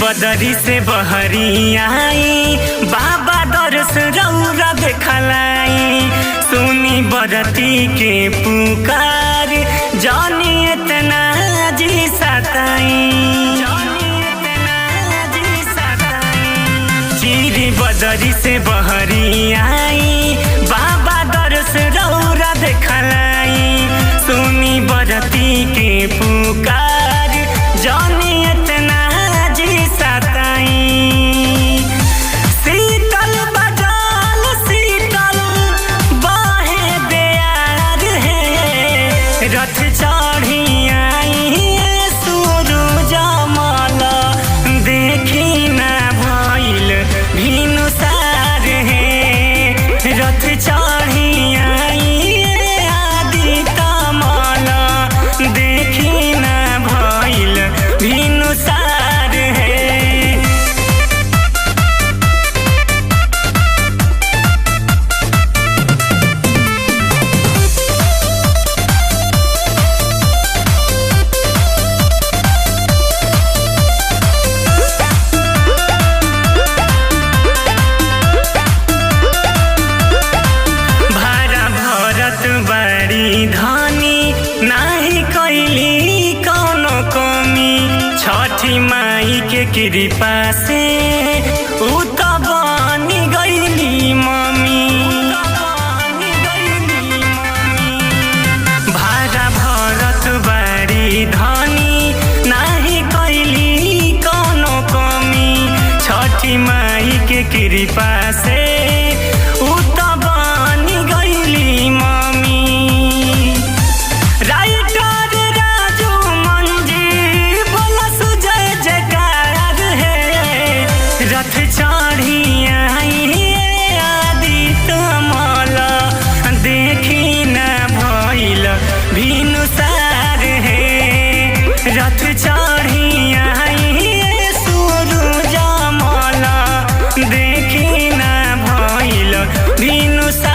बदरी से बहरी आई, बाबा दरस रौरा देखलाई। सुनी बरती के पुकार, जानी इतना जी सताई। चिरी बदरी से बहरी आई, बाबा दरस रौरा देखलाई। सुनी बरती के पुकार, जानी इतना जी सताई। शीतल बजाल शीतल बाहे बेयार है, रथ चढ़ी आई सूरज मल। देखी ना भइल भिनुसार है, रथ चढ़ी आई आदि कमल। देखी ना भइल भिनुसार है। बड़ी धनी नाही कैली कौनो कमी, छठी माई के कृपा से उ त बनी गईली मम्मी। भाड़ा भरत बड़ी धनी नाही कैली कौनो कमी, छठी माई के कृपा से उ त बनी गईली मम्मी। रथ चढ़ी आई आदि कमल। देखी ना भइल भिनुसार है, रथ चढ़ी आई सूरज मल। देखी ना भइल भिनुसार।